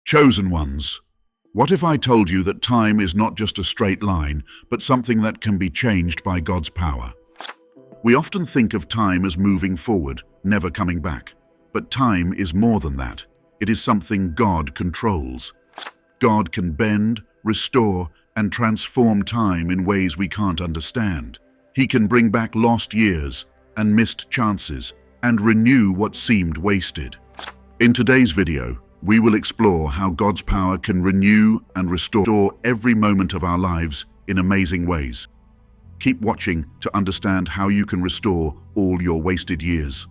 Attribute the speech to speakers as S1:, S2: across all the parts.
S1: Chosen ones. What if I told you that time is not just a straight line, but something that can be changed by God's power? We often think of time as moving forward, never coming back. But time is more than that. It is something God controls. God can bend, restore, and transform time in ways we can't understand. He can bring back lost years and missed chances and renew what seemed wasted. In today's video, we will explore how God's power can renew and restore every moment of our lives in amazing ways. Keep watching to understand how you can restore all your wasted years.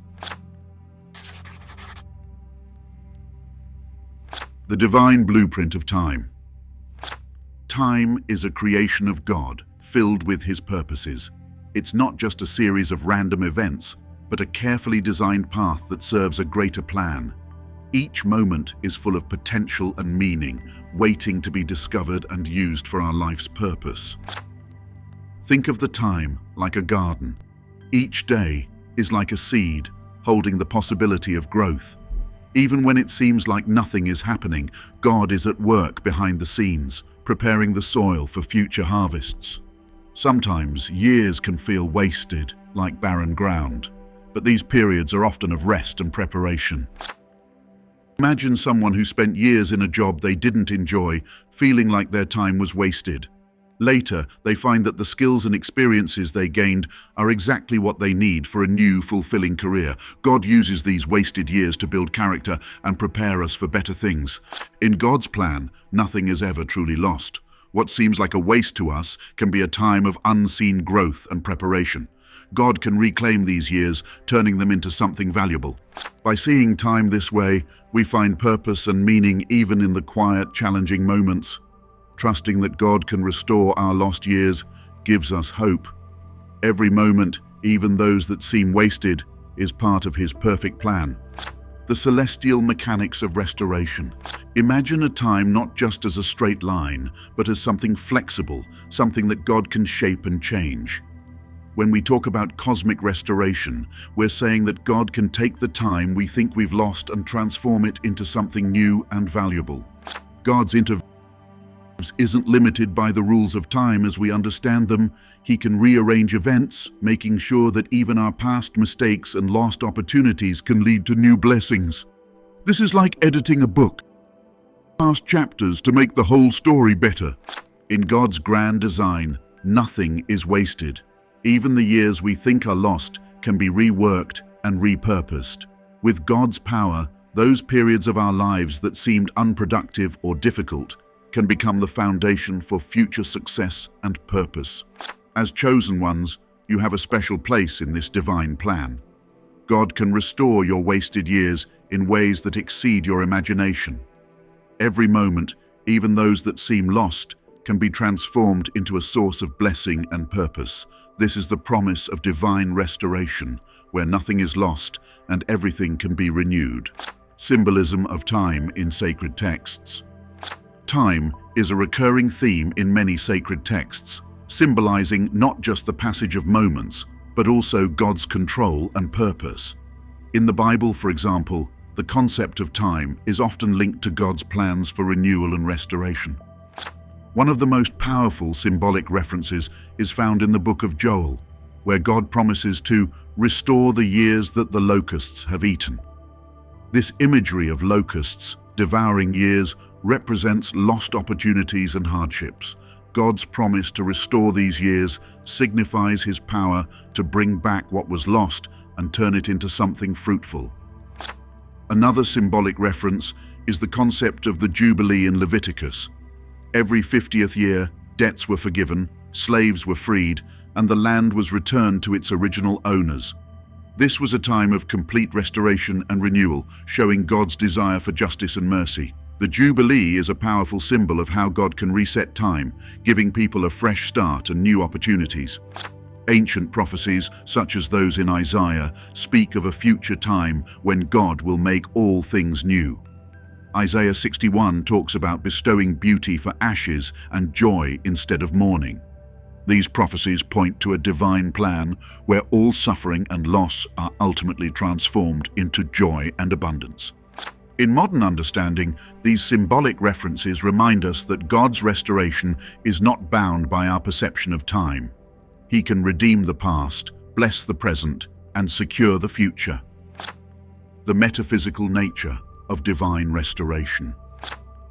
S1: The divine blueprint of time. Time is a creation of God, filled with His purposes. It's not just a series of random events, but a carefully designed path that serves a greater plan. Each moment is full of potential and meaning, waiting to be discovered and used for our life's purpose. Think of the time like a garden. Each day is like a seed, holding the possibility of growth. Even when it seems like nothing is happening, God is at work behind the scenes, preparing the soil for future harvests. Sometimes years can feel wasted, like barren ground, but these periods are often of rest and preparation. Imagine someone who spent years in a job they didn't enjoy, feeling like their time was wasted. Later, they find that the skills and experiences they gained are exactly what they need for a new, fulfilling career. God uses these wasted years to build character and prepare us for better things. In God's plan, nothing is ever truly lost. What seems like a waste to us can be a time of unseen growth and preparation. God can reclaim these years, turning them into something valuable. By seeing time this way, we find purpose and meaning even in the quiet, challenging moments. Trusting that God can restore our lost years gives us hope. Every moment, even those that seem wasted, is part of His perfect plan. The celestial mechanics of restoration. Imagine a time not just as a straight line, but as something flexible, something that God can shape and change. When we talk about cosmic restoration, we're saying that God can take the time we think we've lost and transform it into something new and valuable. God's intervention isn't limited by the rules of time as we understand them. He can rearrange events, making sure that even our past mistakes and lost opportunities can lead to new blessings. This is like editing a book. Past chapters to make the whole story better. In God's grand design, nothing is wasted. Even the years we think are lost can be reworked and repurposed. With God's power, those periods of our lives that seemed unproductive or difficult can become the foundation for future success and purpose. As chosen ones, you have a special place in this divine plan. God can restore your wasted years in ways that exceed your imagination. Every moment, even those that seem lost, can be transformed into a source of blessing and purpose. This is the promise of divine restoration, where nothing is lost and everything can be renewed. Symbolism of time in sacred texts. Time is a recurring theme in many sacred texts, symbolizing not just the passage of moments, but also God's control and purpose. In the Bible, for example, the concept of time is often linked to God's plans for renewal and restoration. One of the most powerful symbolic references is found in the book of Joel, where God promises to restore the years that the locusts have eaten. This imagery of locusts devouring years represents lost opportunities and hardships. God's promise to restore these years signifies His power to bring back what was lost and turn it into something fruitful. Another symbolic reference is the concept of the Jubilee in Leviticus. Every 50th year, debts were forgiven, slaves were freed, and the land was returned to its original owners. This was a time of complete restoration and renewal, showing God's desire for justice and mercy. The Jubilee is a powerful symbol of how God can reset time, giving people a fresh start and new opportunities. Ancient prophecies, such as those in Isaiah, speak of a future time when God will make all things new. Isaiah 61 talks about bestowing beauty for ashes and joy instead of mourning. These prophecies point to a divine plan where all suffering and loss are ultimately transformed into joy and abundance. In modern understanding, these symbolic references remind us that God's restoration is not bound by our perception of time. He can redeem the past, bless the present, and secure the future. The metaphysical nature of divine restoration.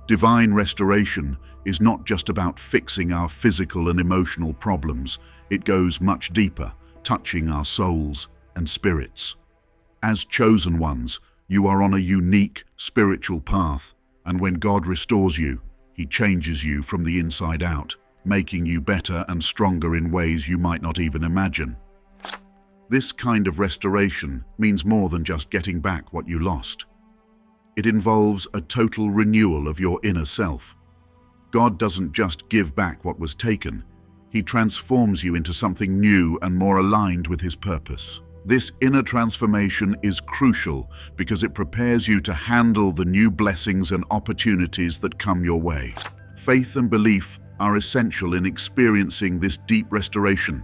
S1: Divine restoration is not just about fixing our physical and emotional problems. It goes much deeper, touching our souls and spirits. As chosen ones, you are on a unique spiritual path, and when God restores you, He changes you from the inside out, making you better and stronger in ways you might not even imagine. This kind of restoration means more than just getting back what you lost. It involves a total renewal of your inner self. God doesn't just give back what was taken, He transforms you into something new and more aligned with His purpose. This inner transformation is crucial because it prepares you to handle the new blessings and opportunities that come your way. Faith and belief are essential in experiencing this deep restoration.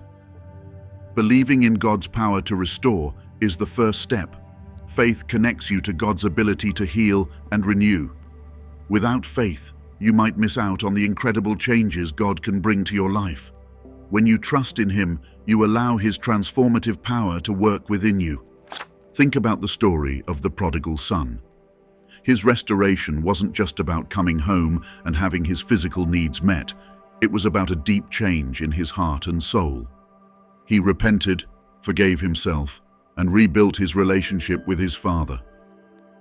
S1: Believing in God's power to restore is the first step. Faith connects you to God's ability to heal and renew. Without faith, you might miss out on the incredible changes God can bring to your life. When you trust in Him, you allow His transformative power to work within you. Think about the story of the prodigal son. His restoration wasn't just about coming home and having his physical needs met. It was about a deep change in his heart and soul. He repented, forgave himself, and rebuilt his relationship with his father.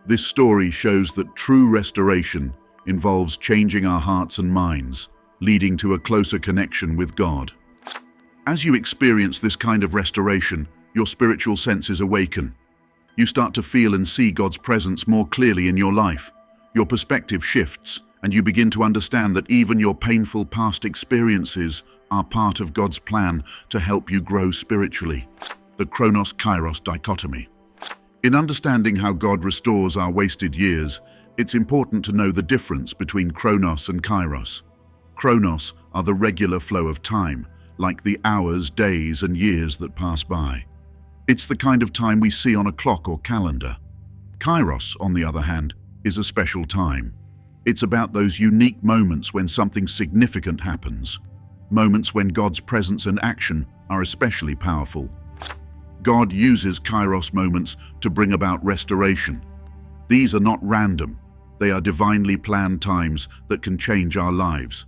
S1: This story shows that true restoration involves changing our hearts and minds, leading to a closer connection with God. As you experience this kind of restoration, your spiritual senses awaken. You start to feel and see God's presence more clearly in your life. Your perspective shifts, and you begin to understand that even your painful past experiences are part of God's plan to help you grow spiritually. The Chronos-Kairos dichotomy. In understanding how God restores our wasted years, it's important to know the difference between Chronos and Kairos. Chronos are the regular flow of time, like the hours, days, and years that pass by. It's the kind of time we see on a clock or calendar. Kairos, on the other hand, is a special time. It's about those unique moments when something significant happens. Moments when God's presence and action are especially powerful. God uses Kairos moments to bring about restoration. These are not random. They are divinely planned times that can change our lives.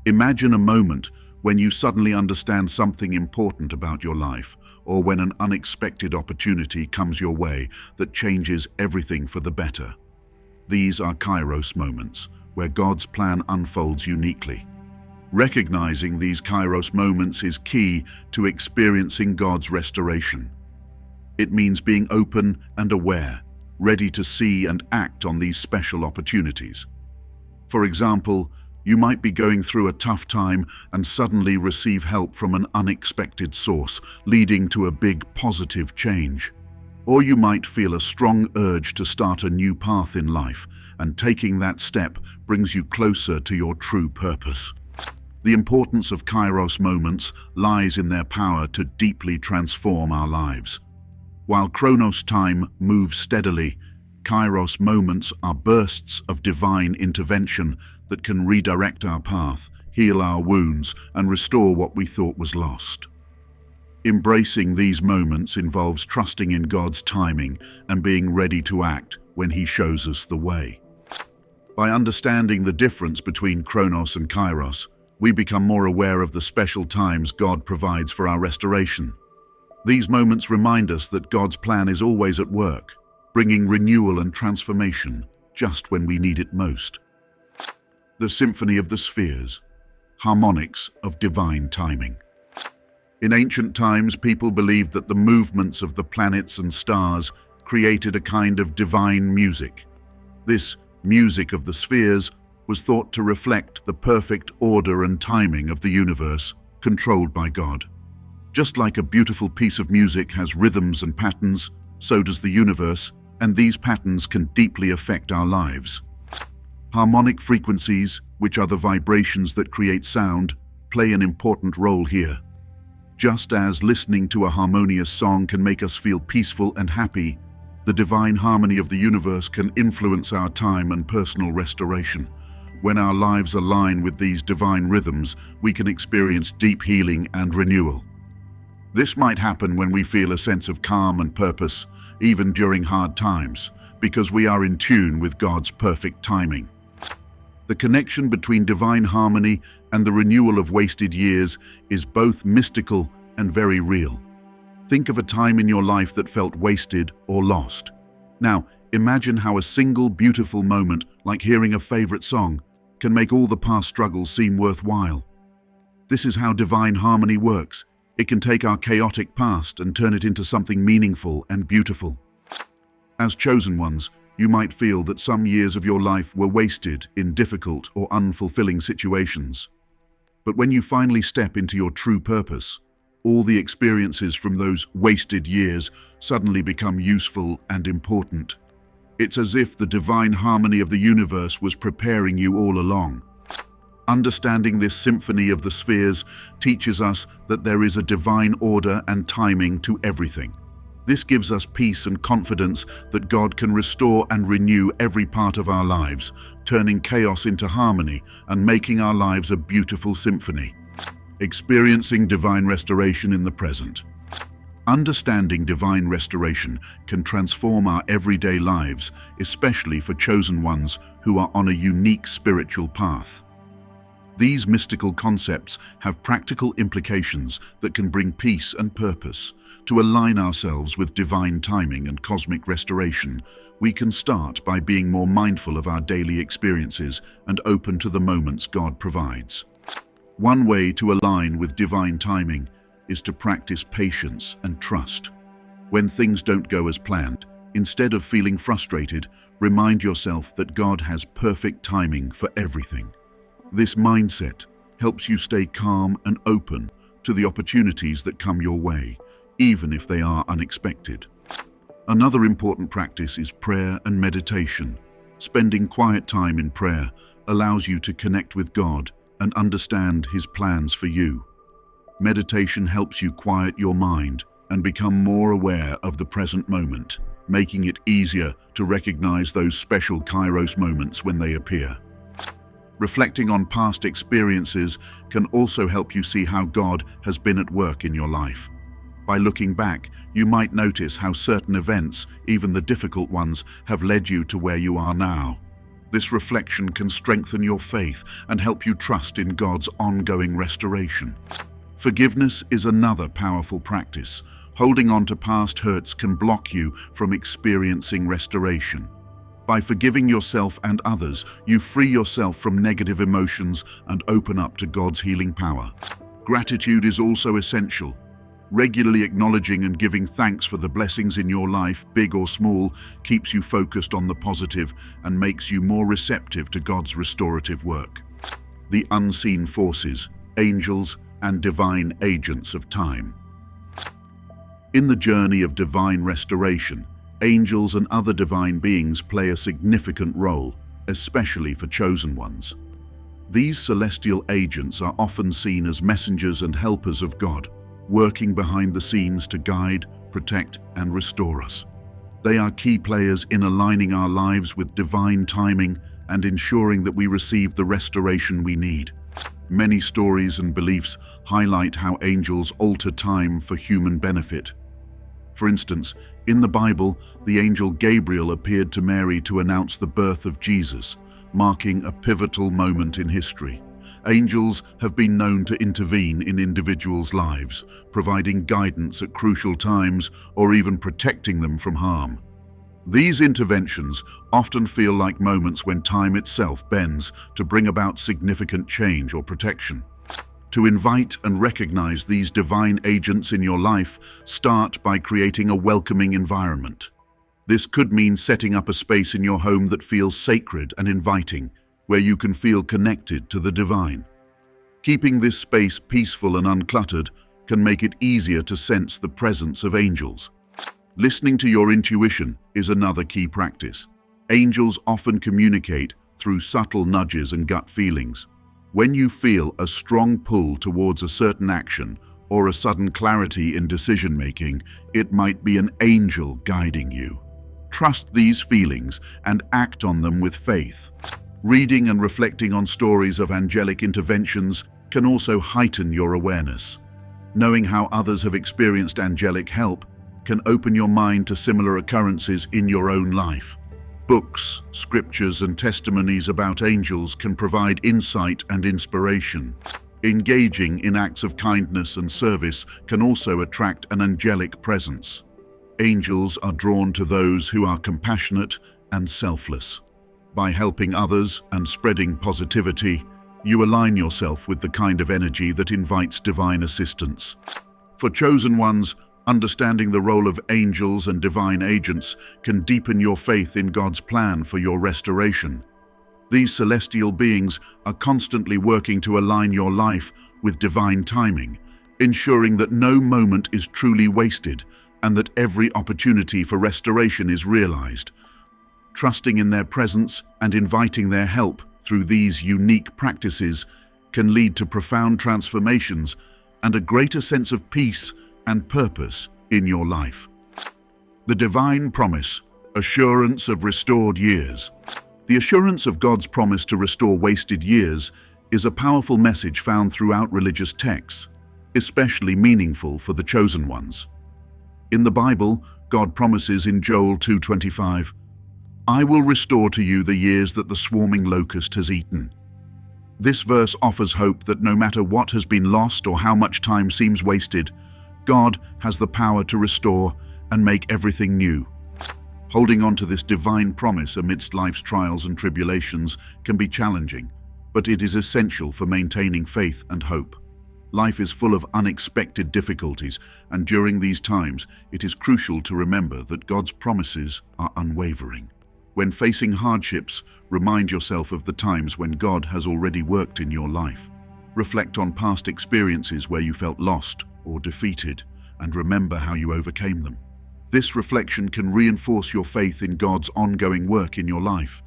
S1: Imagine a moment when you suddenly understand something important about your life, or when an unexpected opportunity comes your way that changes everything for the better. These are Kairos moments, where God's plan unfolds uniquely. Recognizing these Kairos moments is key to experiencing God's restoration. It means being open and aware, ready to see and act on these special opportunities. For example, you might be going through a tough time and suddenly receive help from an unexpected source, leading to a big positive change. Or you might feel a strong urge to start a new path in life, and taking that step brings you closer to your true purpose. The importance of Kairos moments lies in their power to deeply transform our lives. While Chronos time moves steadily, Kairos moments are bursts of divine intervention that can redirect our path, heal our wounds, and restore what we thought was lost. Embracing these moments involves trusting in God's timing and being ready to act when He shows us the way. By understanding the difference between Chronos and Kairos, we become more aware of the special times God provides for our restoration. These moments remind us that God's plan is always at work, bringing renewal and transformation just when we need it most. The Symphony of the Spheres, harmonics of divine timing. In ancient times, people believed that the movements of the planets and stars created a kind of divine music. This music of the spheres was thought to reflect the perfect order and timing of the universe, controlled by God. Just like a beautiful piece of music has rhythms and patterns, so does the universe, and these patterns can deeply affect our lives. Harmonic frequencies, which are the vibrations that create sound, play an important role here. Just as listening to a harmonious song can make us feel peaceful and happy, The divine harmony of the universe can influence our time and personal restoration. When our lives align with these divine rhythms, we can experience deep healing and renewal. This might happen when we feel a sense of calm and purpose, even during hard times, because we are in tune with God's perfect timing. The connection between divine harmony and the renewal of wasted years is both mystical and very real. Think of a time in your life that felt wasted or lost. Now, imagine how a single beautiful moment, like hearing a favorite song, can make all the past struggles seem worthwhile. This is how divine harmony works. It can take our chaotic past and turn it into something meaningful and beautiful. As chosen ones, you might feel that some years of your life were wasted in difficult or unfulfilling situations. But when you finally step into your true purpose, all the experiences from those wasted years suddenly become useful and important. It's as if the divine harmony of the universe was preparing you all along. Understanding this symphony of the spheres teaches us that there is a divine order and timing to everything. This gives us peace and confidence that God can restore and renew every part of our lives, turning chaos into harmony and making our lives a beautiful symphony. Experiencing divine restoration in the present. Understanding divine restoration can transform our everyday lives, especially for chosen ones who are on a unique spiritual path. These mystical concepts have practical implications that can bring peace and purpose. To align ourselves with divine timing and cosmic restoration, we can start by being more mindful of our daily experiences and open to the moments God provides. One way to align with divine timing is to practice patience and trust. When things don't go as planned, instead of feeling frustrated, remind yourself that God has perfect timing for everything. This mindset helps you stay calm and open to the opportunities that come your way, even if they are unexpected. Another important practice is prayer and meditation. Spending quiet time in prayer allows you to connect with God and understand His plans for you. Meditation helps you quiet your mind and become more aware of the present moment, making it easier to recognize those special Kairos moments when they appear. Reflecting on past experiences can also help you see how God has been at work in your life. By looking back, you might notice how certain events, even the difficult ones, have led you to where you are now. This reflection can strengthen your faith and help you trust in God's ongoing restoration. Forgiveness is another powerful practice. Holding on to past hurts can block you from experiencing restoration. By forgiving yourself and others, you free yourself from negative emotions and open up to God's healing power. Gratitude is also essential. Regularly acknowledging and giving thanks for the blessings in your life, big or small, keeps you focused on the positive and makes you more receptive to God's restorative work. The unseen forces, angels, and divine agents of time. In the journey of divine restoration, angels and other divine beings play a significant role, especially for chosen ones. These celestial agents are often seen as messengers and helpers of God, working behind the scenes to guide, protect, and restore us. They are key players in aligning our lives with divine timing and ensuring that we receive the restoration we need. Many stories and beliefs highlight how angels alter time for human benefit. For instance, in the Bible, the angel Gabriel appeared to Mary to announce the birth of Jesus, marking a pivotal moment in history. Angels have been known to intervene in individuals' lives, providing guidance at crucial times or even protecting them from harm. These interventions often feel like moments when time itself bends to bring about significant change or protection. To invite and recognize these divine agents in your life, start by creating a welcoming environment. This could mean setting up a space in your home that feels sacred and inviting, where you can feel connected to the divine. Keeping this space peaceful and uncluttered can make it easier to sense the presence of angels. Listening to your intuition is another key practice. Angels often communicate through subtle nudges and gut feelings. When you feel a strong pull towards a certain action or a sudden clarity in decision-making, it might be an angel guiding you. Trust these feelings and act on them with faith. Reading and reflecting on stories of angelic interventions can also heighten your awareness. Knowing how others have experienced angelic help can open your mind to similar occurrences in your own life. Books, scriptures, and testimonies about angels can provide insight and inspiration. Engaging in acts of kindness and service can also attract an angelic presence. Angels are drawn to those who are compassionate and selfless. By helping others and spreading positivity, you align yourself with the kind of energy that invites divine assistance. For chosen ones, understanding the role of angels and divine agents can deepen your faith in God's plan for your restoration. These celestial beings are constantly working to align your life with divine timing, ensuring that no moment is truly wasted and that every opportunity for restoration is realized. Trusting in their presence and inviting their help through these unique practices can lead to profound transformations and a greater sense of peace and purpose in your life. The divine promise, assurance of restored years. The assurance of God's promise to restore wasted years is a powerful message found throughout religious texts, especially meaningful for the chosen ones. In the Bible, God promises in Joel 2:25, "I will restore to you the years that the swarming locust has eaten." This verse offers hope that no matter what has been lost or how much time seems wasted, God has the power to restore and make everything new. Holding on to this divine promise amidst life's trials and tribulations can be challenging, but it is essential for maintaining faith and hope. Life is full of unexpected difficulties, and during these times, it is crucial to remember that God's promises are unwavering. When facing hardships, remind yourself of the times when God has already worked in your life. Reflect on past experiences where you felt lost or defeated, and remember how you overcame them. This reflection can reinforce your faith in God's ongoing work in your life.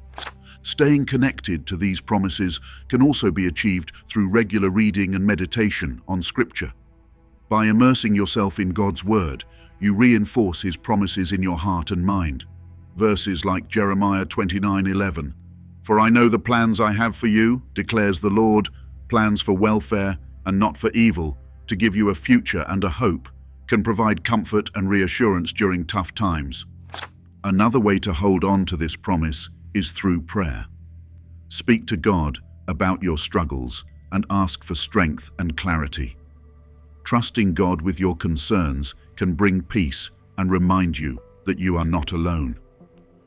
S1: Staying connected to these promises can also be achieved through regular reading and meditation on Scripture. By immersing yourself in God's Word, you reinforce His promises in your heart and mind. Verses like Jeremiah 29:11, "For I know the plans I have for you, declares the Lord, plans for welfare and not for evil, to give you a future and a hope," can provide comfort and reassurance during tough times. Another way to hold on to this promise is through prayer. Speak to God about your struggles and ask for strength and clarity. Trusting God with your concerns can bring peace and remind you that you are not alone.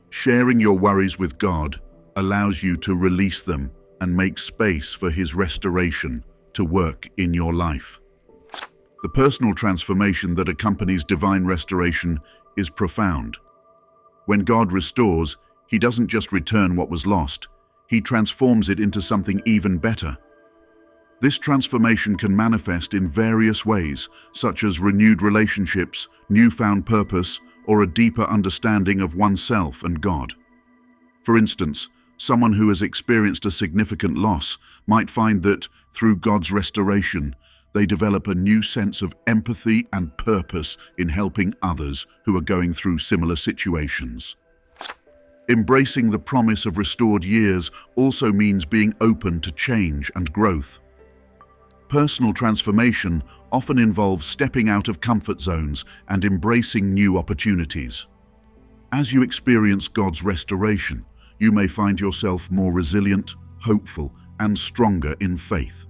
S1: Sharing your worries with God allows you to release them and make space for His restoration to work in your life. The personal transformation that accompanies divine restoration is profound. When God restores, He doesn't just return what was lost, He transforms it into something even better. This transformation can manifest in various ways, such as renewed relationships, newfound purpose, or a deeper understanding of oneself and God. For instance, someone who has experienced a significant loss might find that, through God's restoration, they develop a new sense of empathy and purpose in helping others who are going through similar situations. Embracing the promise of restored years also means being open to change and growth. Personal transformation often involves stepping out of comfort zones and embracing new opportunities. As you experience God's restoration, you may find yourself more resilient, hopeful, and stronger in faith.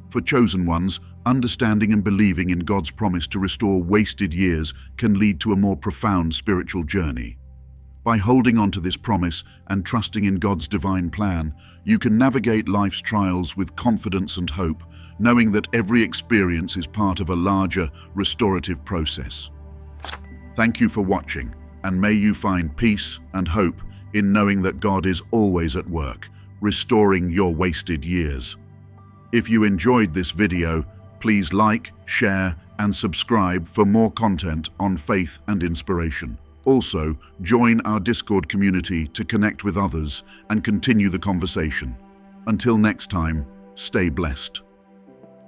S1: For chosen ones, understanding and believing in God's promise to restore wasted years can lead to a more profound spiritual journey. By holding on to this promise and trusting in God's divine plan, you can navigate life's trials with confidence and hope, knowing that every experience is part of a larger, restorative process. Thank you for watching, and may you find peace and hope in knowing that God is always at work, restoring your wasted years. If you enjoyed this video, please like, share, and subscribe for more content on faith and inspiration. Also, join our Discord community to connect with others and continue the conversation. Until next time, stay blessed.